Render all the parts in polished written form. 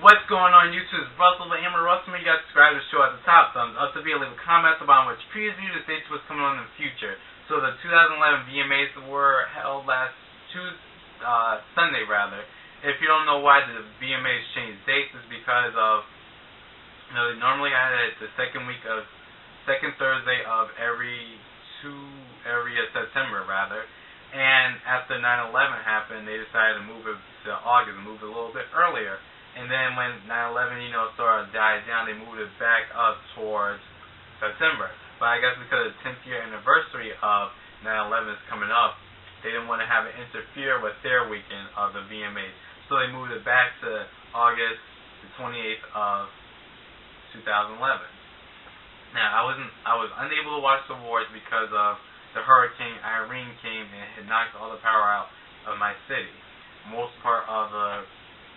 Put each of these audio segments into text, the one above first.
What's going on YouTube? It's Russell, the AmbeRussell. You guys subscribe to the show at the top. Thumbs up to leave a comment about which preview the dates what's coming on in the future. So the 2011 VMAs were held last Sunday rather. If you don't know why the VMAs changed dates, it's because of they normally had it the second Thursday of every September rather. And after 9/11 happened, they decided to move it to August, move it a little bit earlier. And then when 9/11, sort of died down, they moved it back up towards September. But I guess because the 10th year anniversary of 9/11 is coming up, they didn't want to have it interfere with their weekend of the VMAs. So they moved it back to August the 28th of 2011. Now, I was unable to watch the awards because of the Hurricane Irene came and had knocked all the power out of my city, most part of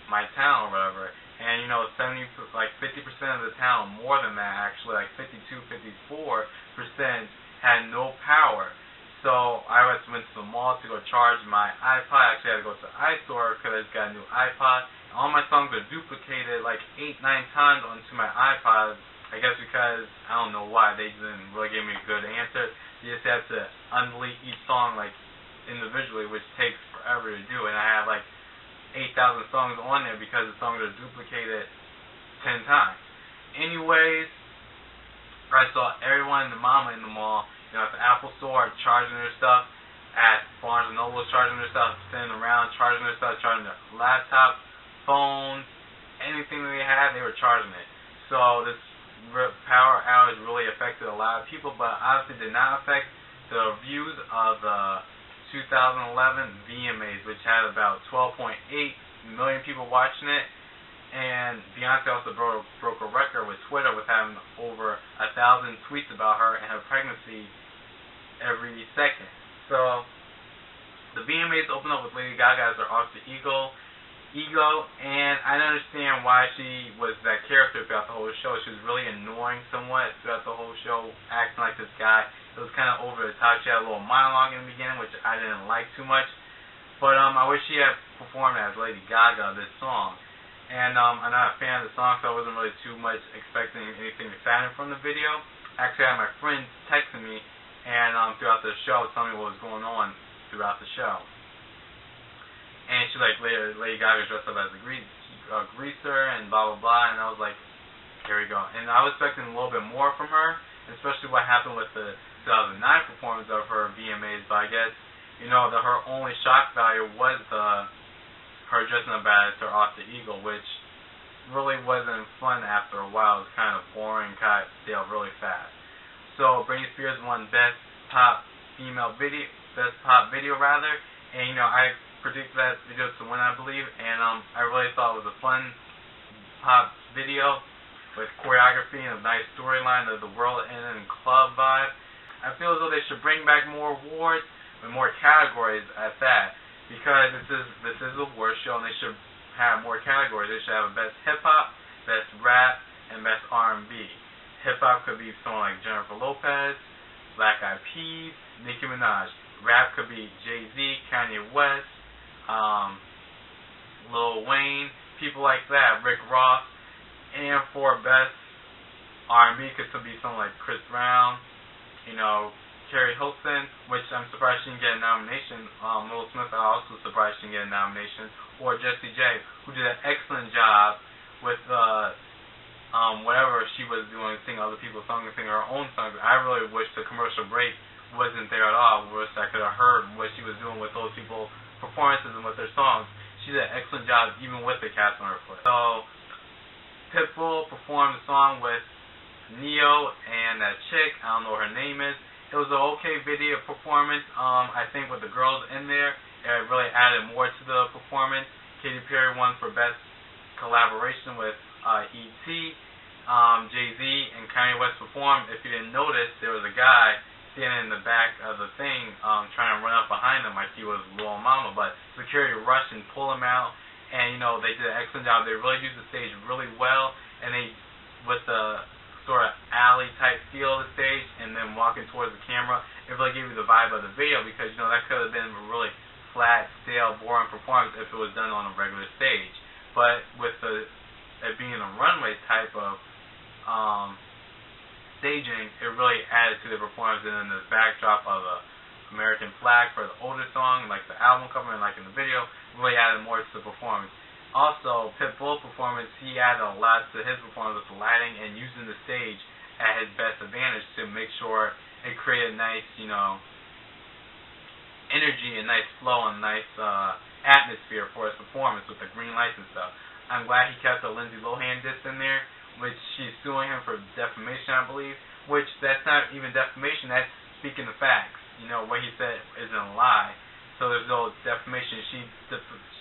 my town or whatever. And 50% of the town, more than that actually, like 54% had no power. So I went to the mall to go charge my iPod. Actually, I had to go to the iStore because I just got a new iPod. All my songs are duplicated like 8-9 times onto my iPod. I guess because I don't know why they didn't really give me a good answer. You just have to undelete each song like individually, which takes forever to do. And I have like 8,000 songs on there because the songs are duplicated 10 times. Anyways, I saw everyone in the mama in the mall, at the Apple Store charging their stuff, at Barnes & Noble charging their stuff, sitting around charging their stuff, charging their laptop, phones, anything that they had, they were charging it. So this power outage really affected a lot of people, but obviously did not affect the views of the 2011 VMAs, which had about 12.8 million people watching it. And Beyonce also broke a record with Twitter with having over 1,000 tweets about her and her pregnancy every second. So the VMAs opened up with Lady Gaga as her alter ego, and I don't understand why she was that character throughout the whole show. She was really annoying somewhat throughout the whole show, acting like this guy. It was kind of over the top. She had a little monologue in the beginning, which I didn't like too much. But I wish she had performed as Lady Gaga this song. And I'm not a fan of the song, so I wasn't really too much expecting anything exciting from the video. Actually, I had my friends texting me and throughout the show telling me what was going on throughout the show. And she Lady Gaga dressed up as a greaser and blah blah blah, and I was like, here we go. And I was expecting a little bit more from her, especially what happened with the 2009 performance of her VMAs. But I guess her only shock value was her dressing up as her alter ego, which really wasn't fun after a while. It was kind of boring, got stale really fast. So Britney Spears won Best Pop Video, and I predicted that video to win, I believe, and I really thought it was a fun pop video with choreography and a nice storyline of the world and club vibe. I feel as though they should bring back more awards and more categories at that, because this is a award show and they should have more categories. They should have a best hip hop, best rap, and best R&B. Hip hop could be someone like Jennifer Lopez, Black Eyed Peas, Nicki Minaj. Rap could be Jay-Z, Kanye West, Lil Wayne, people like that, Rick Ross. And for best R&B could be someone like Chris Brown, Carrie Hilson, which I'm surprised she didn't get a nomination. Will Smith, I'm also surprised she didn't get a nomination. Or Jessie J, who did an excellent job with whatever she was doing, singing other people's songs and singing her own songs. I really wish the commercial break wasn't there at all. I wish I could have heard what she was doing with those people's performances and with their songs. She did an excellent job even with the cast on her foot. So Pitbull performed the song with Neo and that chick, I don't know what her name is. It was an okay video performance. I think with the girls in there, it really added more to the performance. Katy Perry won for best collaboration with E.T. Jay-Z and Kanye West performed. If you didn't notice, there was a guy standing in the back of the thing trying to run up behind him like he was Lil Mama, but security rushed and pulled him out, and they did an excellent job. They really used the stage really well, and they, with the sort of alley type feel of the stage and then walking towards the camera, it really gave you the vibe of the video, because that could have been a really flat, stale, boring performance if it was done on a regular stage. But with the it being a runway type of staging, it really added to the performance. And then the backdrop of the American flag for the older song, like the album cover and like in the video, really added more to the performance. Also, Pitbull's performance, he added a lot to his performance with the lighting and using the stage at his best advantage to make sure it created nice, energy and nice flow and nice atmosphere for his performance with the green lights and stuff. I'm glad he kept the Lindsay Lohan diss in there, which she's suing him for defamation, I believe, which that's not even defamation, that's speaking the facts. What he said isn't a lie, so there's no defamation.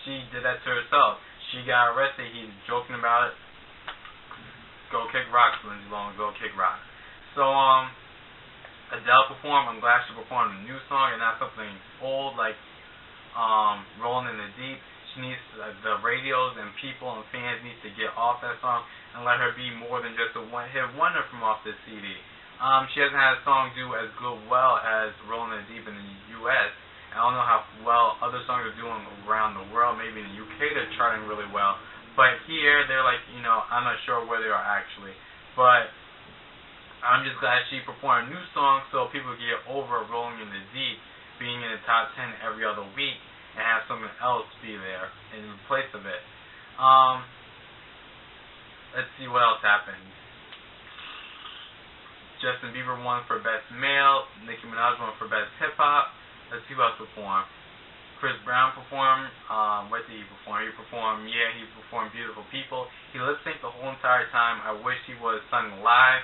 She did that to herself. She got arrested. He's joking about it. Go kick rocks, Lindsay Lohan. Go kick rocks. So Adele performed. I'm glad she performed a new song and not something old like Rolling in the Deep. She needs the radios and people and fans need to get off that song and let her be more than just a one-hit wonder from off this CD. She hasn't had a song do as well as Rolling in the Deep in the U.S. I don't know how well other songs are doing around the world. Maybe in the UK they're charting really well. But here, they're like, I'm not sure where they are actually. But I'm just glad she performed a new song so people get over Rolling in the Deep being in the top 10 every other week and have something else be there in place of it. Let's see what else happened. Justin Bieber won for Best Male. Nicki Minaj won for Best Hip Hop. Let's see who else performed. Chris Brown performed. What did he perform? He performed Beautiful People. He lip-synced the whole entire time. I wish he was sung live.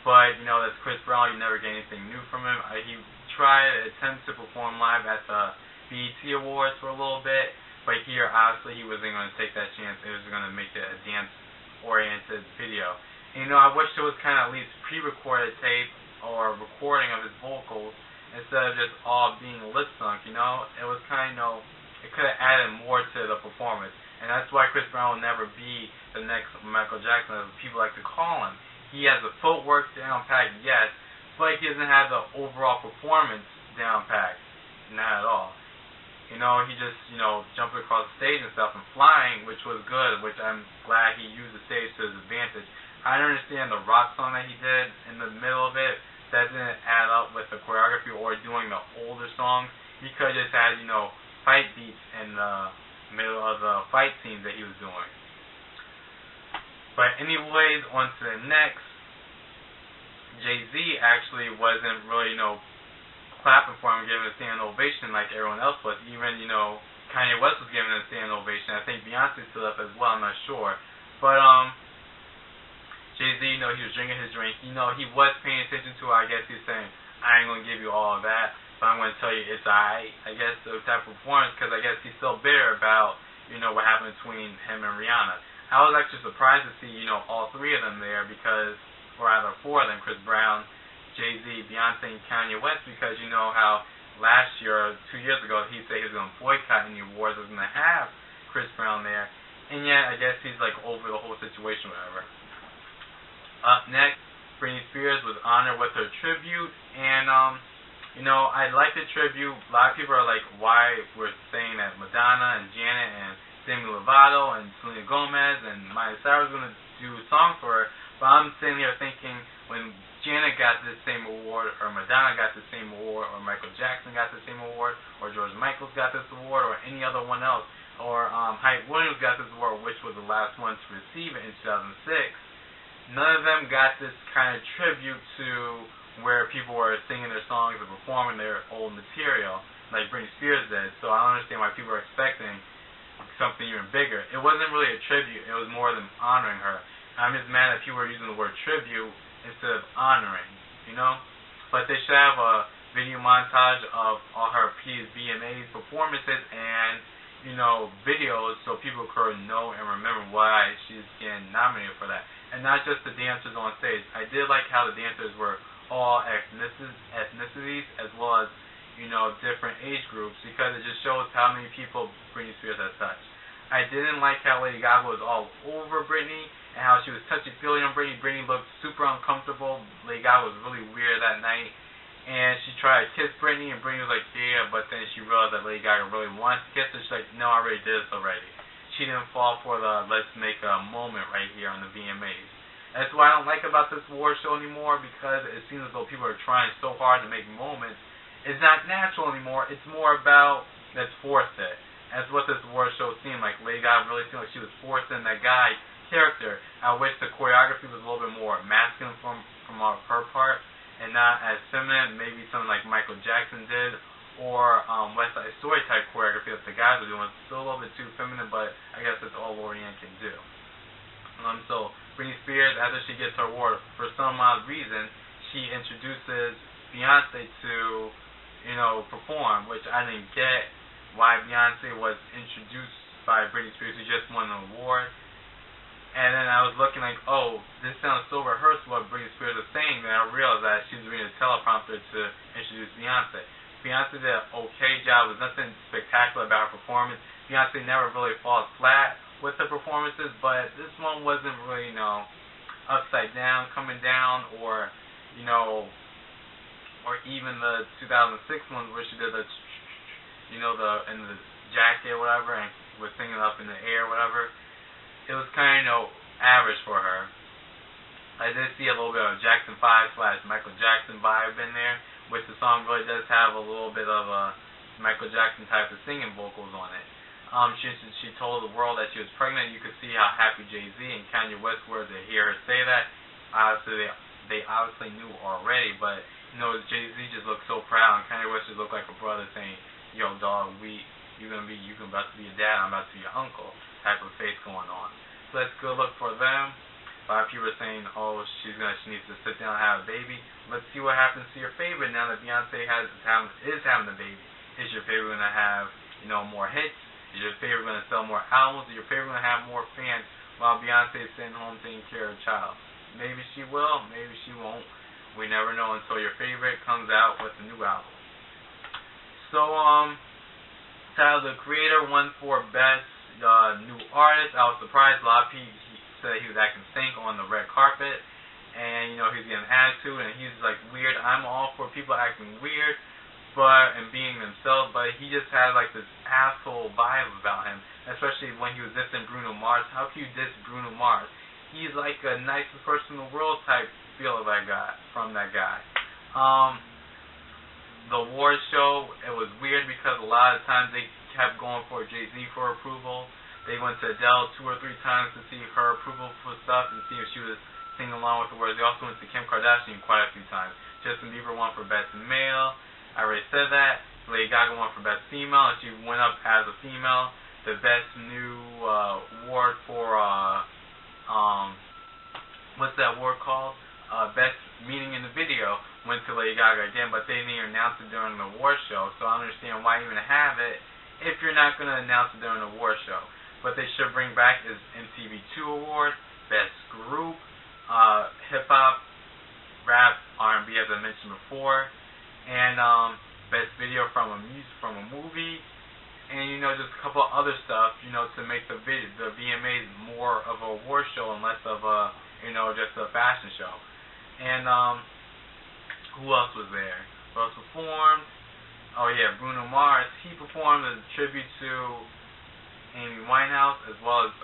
But, that's Chris Brown. You never get anything new from him. He tried to attempt to perform live at the BET Awards for a little bit. But here, obviously, he wasn't going to take that chance. He was going to make it a dance-oriented video. And, I wish there was kind of at least pre-recorded tape or recording of his vocals instead of just all being lip-sunk, It was kind of, it could have added more to the performance. And that's why Chris Brown will never be the next Michael Jackson, as people like to call him. He has the footwork down packed, yes, but he doesn't have the overall performance down packed. Not at all. He just, jumped across the stage and stuff and flying, which was good, which I'm glad he used the stage to his advantage. I understand the rock song that he did in the middle of it. That didn't add up with the choreography or doing the older songs. He could have just had, fight beats in the middle of the fight scenes that he was doing. But anyways, on to the next. Jay-Z actually wasn't really, clapping for him, giving a standing ovation like everyone else was. Even, Kanye West was giving a standing ovation. I think Beyonce stood up as well, I'm not sure. But, Jay-Z, he was drinking his drink. He was paying attention to it. I guess he's saying, I ain't going to give you all of that, but I'm going to tell you it's alright. I guess the type of performance, because I guess he's still bitter about, what happened between him and Rihanna. I was actually surprised to see, all three of them there because, or rather four of them, Chris Brown, Jay-Z, Beyonce, and Kanye West, because you know how last year, 2 years ago, he said he was going to boycott any awards, was going to have Chris Brown there, and yet I guess he's like over the whole situation, whatever. Up next, Britney Spears was honored with her tribute, and I like the tribute. A lot of people are like, why we're saying that Madonna and Janet and Demi Lovato and Selena Gomez and Miley Cyrus are going to do a song for her, but I'm sitting here thinking when Janet got this same award, or Madonna got the same award, or Michael Jackson got the same award, or George Michael got this award, or any other one else, or Hype Williams got this award, which was the last one to receive it in 2006. None of them got this kind of tribute to where people were singing their songs and performing their old material like Britney Spears did. So I don't understand why people are expecting something even bigger. It wasn't really a tribute. It was more than honoring her. I'm just mad that people are using the word tribute instead of honoring, But they should have a video montage of all her VMAs performances and, videos so people could know and remember why she's getting nominated for that. And not just the dancers on stage. I did like how the dancers were all ethnicities as well as, different age groups because it just shows how many people Britney Spears has touched. I didn't like how Lady Gaga was all over Britney and how she was touchy-feely on Britney. Britney looked super uncomfortable. Lady Gaga was really weird that night. And she tried to kiss Britney, and Britney was like, yeah, but then she realized that Lady Gaga really wanted to kiss her. She's like, no, I already did this already. she didn't fall for the let's make a moment right here on the VMAs. That's what I don't like about this award show anymore, because it seems as though people are trying so hard to make moments. It's not natural anymore. It's more about let's force it. That's what this award show seemed like. Lady Gaga really seemed like she was forcing that guy character. I wish the choreography was a little bit more masculine from her part, and not as feminine. Maybe something like Michael Jackson did, or West Side Story type choreography that the guys are doing. It's still a little bit too feminine, but I guess that's all L'Oreal can do. So Britney Spears, after she gets her award, for some odd reason, she introduces Beyonce to, perform, which I didn't get why Beyonce was introduced by Britney Spears, who just won an award. And then I was looking like, oh, this sounds so rehearsed what Britney Spears is saying. Then I realized that she was reading a teleprompter to introduce Beyonce. Beyonce did an okay job. There was nothing spectacular about her performance. Beyonce never really falls flat with her performances, but this one wasn't really, upside down, coming down, or, or even the 2006 one where she did the, in the jacket or whatever, and was singing up in the air or whatever. It was kind of average for her. I did see a little bit of Jackson 5 / Michael Jackson vibe in there, which the song really does have a little bit of a Michael Jackson type of singing vocals on it. She told the world that she was pregnant. You could see how happy Jay-Z and Kanye West were to hear her say that. Obviously, they obviously knew already, but Jay-Z just looked so proud, and Kanye West just looked like a brother saying, "Yo, dog, you about to be a dad, I'm about to be your uncle," type of face going on. So that's a good look for them. A lot of people are saying, oh, she needs to sit down and have a baby. Let's see what happens to your favorite now that Beyonce is having a baby. Is your favorite going to have, more hits? Is your favorite going to sell more albums? Is your favorite going to have more fans while Beyonce is sitting home taking care of a child? Maybe she will, maybe she won't. We never know until your favorite comes out with a new album. So, Tyler, the Creator, won for Best New Artist. I was surprised. A lot of people said he was acting stink on the red carpet, and he was getting attitude, and he's like weird. I'm all for people acting weird, and being themselves, but he just had like this asshole vibe about him, especially when he was dissing Bruno Mars. How can you diss Bruno Mars? He's like a nicest person in the world type feel of that guy, from that guy. The award show, it was weird because a lot of times they kept going for Jay-Z for approval. They went to Adele 2 or 3 times to see her approval for stuff and see if she was singing along with the words. They also went to Kim Kardashian quite a few times. Justin Bieber won for Best Male. I already said that. Lady Gaga won for Best Female, and she went up as a female. The Best New award for, what's that award called? Best Meaning in the Video went to Lady Gaga again, but they didn't announce it during the award show, so I don't understand why even have it if you're not going to announce it during the award show. What they should bring back is MTV2 Award, Best Group, Hip-Hop, Rap, R&B, as I mentioned before, and Best Video from a movie, and just a couple other stuff, to make the VMAs more of a award show and less of a, just a fashion show. And who else was there? Who else performed? Oh yeah, Bruno Mars. He performed as a tribute to Amy Winehouse, as well as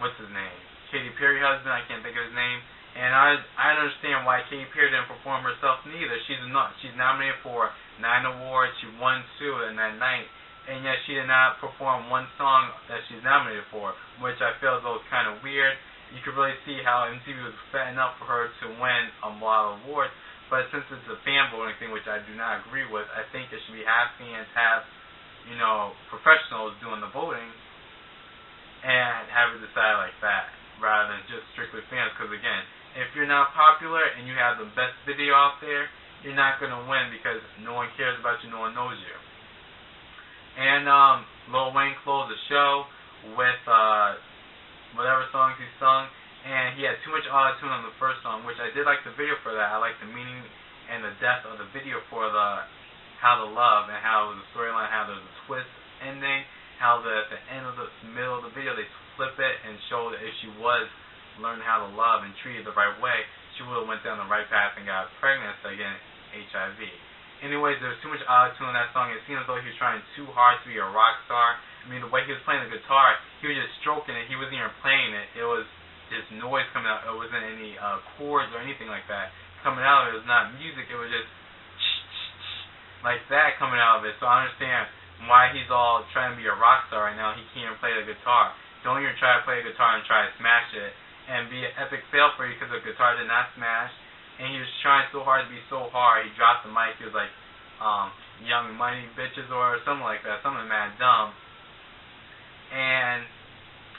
what's his name? Katy Perry husband. I can't think of his name. And I don't understand why Katy Perry didn't perform herself neither. She's nominated for 9 awards. She won 2 in that night, and yet she did not perform one song that she's nominated for, which I feel as though is kind of weird. You could really see how MTV was setting up for her to win a lot of awards, but since it's a fan voting thing, which I do not agree with, I think it should be have fans, have professionals doing the voting, and have it decided like that, rather than just strictly fans. Because again, if you're not popular and you have the best video out there, you're not going to win because no one cares about you, no one knows you. And Lil Wayne closed the show with whatever songs he sung, and he had too much auto-tune on the first song, which I did like the video for that. I like the meaning and the depth of the video for how to love, and how it was a storyline, how there's a twist ending, how at the end of the middle of the video they flip it and show that if she was learning how to love and treated the right way, she would have went down the right path and got pregnant against HIV. Anyways, there was too much auto-tune in that song. It seemed as though he was trying too hard to be a rock star. I mean, the way he was playing the guitar, he was just stroking it. He wasn't even playing it. It was just noise coming out. It wasn't any chords or anything like that coming out of it. It was not music. It was just like that coming out of it. So I understand why he's all trying to be a rock star right now. He can't even play the guitar. Don't even try to play a guitar and try to smash it and be an epic fail for you because the guitar did not smash. And he was trying so hard to be so hard. He dropped the mic. He was like, young money bitches or something like that. Something mad dumb. And,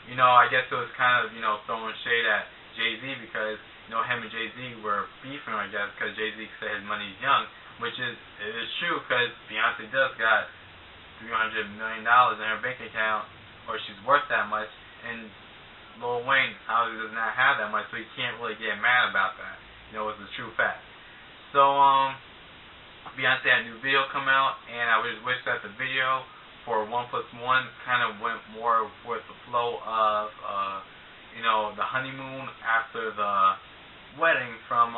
you know, I guess it was kind of, you know, throwing shade at Jay-Z because, you know, him and Jay-Z were beefing, I guess, because Jay-Z said his money's young, which is, it is true because Beyonce does got $300 million in her bank account, or she's worth that much, and Lil Wayne obviously does not have that much, so he can't really get mad about that. You know, it's a true fact. So, Beyonce had a new video come out, and I just wish that the video for 1+1 kind of went more with the flow of, you know, the honeymoon after the wedding from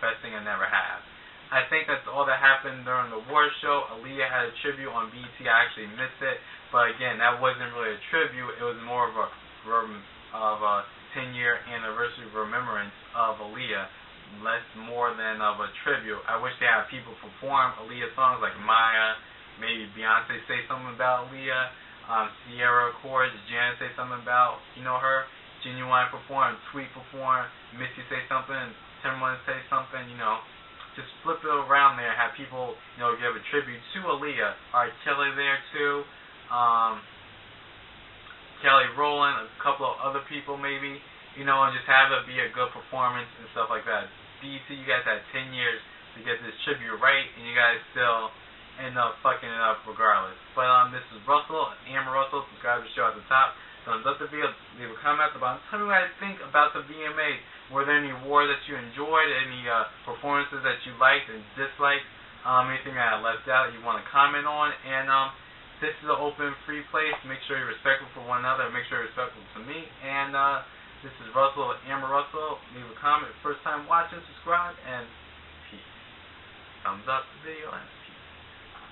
Best Thing I Never Had. I think that's all that happened during the award show. Aaliyah had a tribute on BET. I actually missed it, but again, that wasn't really a tribute. It was more of a 10-year anniversary remembrance of Aaliyah, less more than of a tribute. I wish they had people perform Aaliyah songs like Maya. Maybe Beyonce say something about Aaliyah, Sierra chords, Janet say something about, you know, her, Genuine perform, Tweet perform, Missy say something, Timbaland say something, you know, just flip it around there, have people, you know, give a tribute to Aaliyah. Alright, Kelly there too, Kelly Rowland, a couple of other people maybe, you know, and just have it be a good performance and stuff like that. BET, you guys had 10 years to get this tribute right, and you guys still end up fucking it up regardless. But this is Russell, AmbeRussell. Subscribe to the show at the top. Thumbs up the video. Leave a comment at the bottom. Tell me what you guys think about the VMAs. Were there any awards that you enjoyed? Any performances that you liked and disliked? Anything that I left out that you want to comment on? And this is an open, free place. Make sure you're respectful for one another. Make sure you're respectful to me. And this is Russell, AmbeRussell. Leave a comment. First time watching, subscribe, and peace. Thumbs up the video.